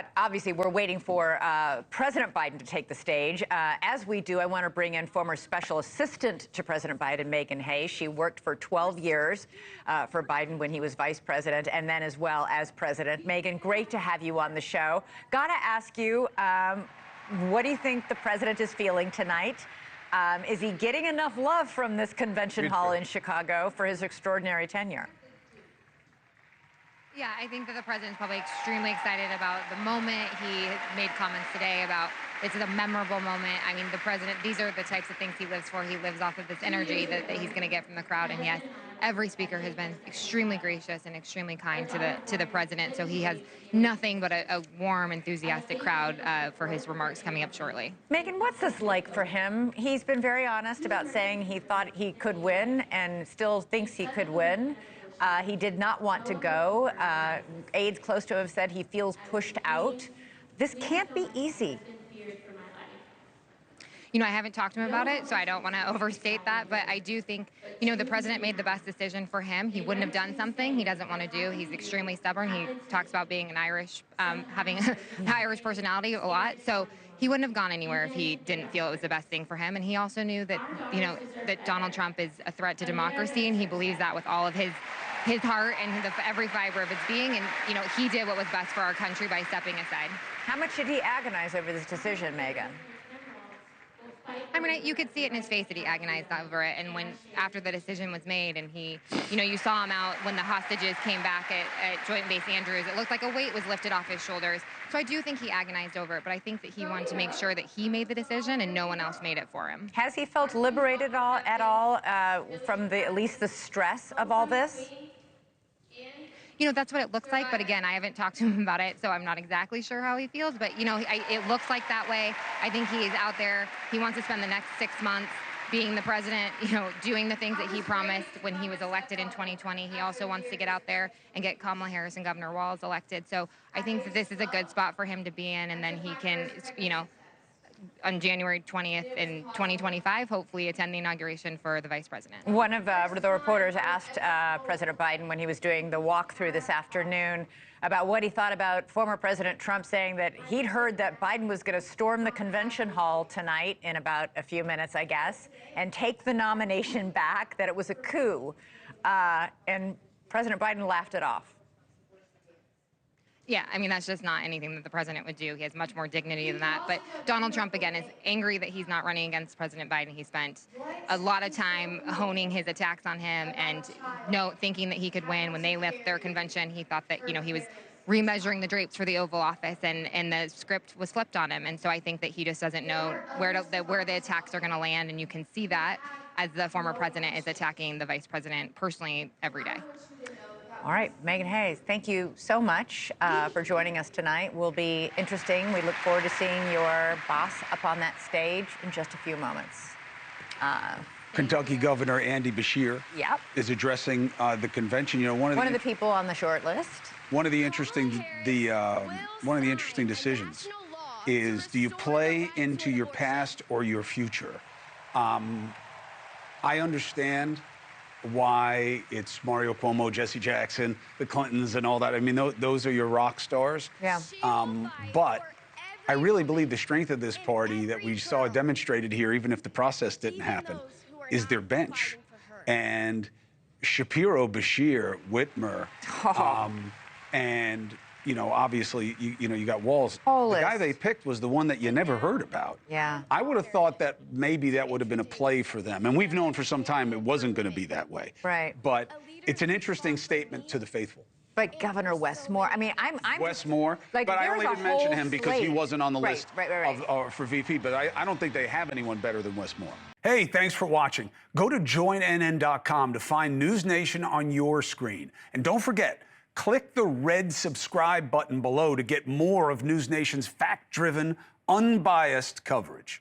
But obviously, we're waiting for President Biden to take the stage. As we do, I want to bring in former special assistant to President Biden, Meghan Hays. She worked for 12 years for Biden when he was vice president, and then as well as president. Meghan, great to have you on the show. Got to ask you, what do you think the president is feeling tonight? Is he getting enough love from this convention hall in Chicago for his extraordinary tenure? Yeah, I think that the president's probably extremely excited about the moment. He made comments today about this is a memorable moment. I mean, the president, these are the types of things he lives for. He lives off of this energy that he's going to get from the crowd. And yes, every speaker has been extremely gracious and extremely kind to the president. So he has nothing but a warm, enthusiastic crowd for his remarks coming up shortly. Meghan, what's this like for him? He's been very honest about saying he thought he could win and still thinks he could win. He did not want to go. Aides close to him have said he feels pushed out. This can't be easy. You know, I haven't talked to him about it, so I don't want to overstate that. But I do think, you know, the president made the best decision for him. He wouldn't have done something he doesn't want to do. He's extremely stubborn. He talks about being an Irish, having an Irish personality a lot. So he wouldn't have gone anywhere if he didn't feel it was the best thing for him. And he also knew that, you know, that Donald Trump is a threat to democracy, and he believes that with all of his heart and every fiber of his being. And, you know, he did what was best for our country by stepping aside. How much did he agonize over this decision, Meghan? I mean, you could see it in his face that he agonized over it. And when, after the decision was made and he, you know, you saw him out when the hostages came back at Joint Base Andrews, it looked like a weight was lifted off his shoulders. So I do think he agonized over it, but I think that he wanted to make sure that he made the decision and no one else made it for him. Has he felt liberated at all from at least the stress of all this? You know, that's what it looks like. But again, I haven't talked to him about it, so I'm not exactly sure how he feels. But, you know, it looks like that way. I think he's out there. He wants to spend the next 6 months being the president, you know, doing the things that he promised when he was elected in 2020. He also wants to get out there and get Kamala Harris and Governor Walz elected. So I think that this is a good spot for him to be in. And then he can, you know, on January 20th in 2025, hopefully attend the inauguration for the vice president. One of the reporters asked President Biden when he was doing the walkthrough this afternoon about what he thought about former President Trump saying that he'd heard that Biden was going to storm the convention hall tonight in about a few minutes, I guess, and take the nomination back, that it was a coup. And President Biden laughed it off. Yeah, I mean, that's just not anything that the president would do. He has much more dignity than that. But Donald Trump, again, is angry that he's not running against President Biden. He spent a lot of time honing his attacks on him and thinking that he could win. When they left their convention, he thought that, you know, he was remeasuring the drapes for the Oval Office, and the script was flipped on him. And so I think that he just doesn't know where the attacks are going to land. And you can see that as the former president is attacking the vice president personally every day. All right, Meghan Hays, thank you so much for joining us tonight. Will be interesting. We look forward to seeing your boss up on that stage in just a few moments. Kentucky Governor Andy Beshear is addressing the convention. You know, one of the people on the short list. One of the interesting decisions is, do you play into your past or your future? I understand why it's Mario Cuomo, Jesse Jackson, the Clintons, and all that. I mean, those are your rock stars. Yeah. But I really believe the strength of this party that we saw demonstrated here, even if the process didn't happen, is their bench. And Shapiro, Beshear, Whitmer, and, you know, obviously, you know, you got Walz. The guy they picked was the one that you never heard about. Yeah. I would have thought that maybe that would have been a play for them. And we've known for some time it wasn't going to be that way. Right. But it's an interesting statement to the faithful. But Governor Westmore, I mean, I'm Westmore, like, but I only didn't mention him because he wasn't on the list for VP. But I don't think they have anyone better than Westmore. Hey, thanks for watching. Go to joinnn.com to find NewsNation on your screen. And don't forget, click the red subscribe button below to get more of NewsNation's fact-driven, unbiased coverage.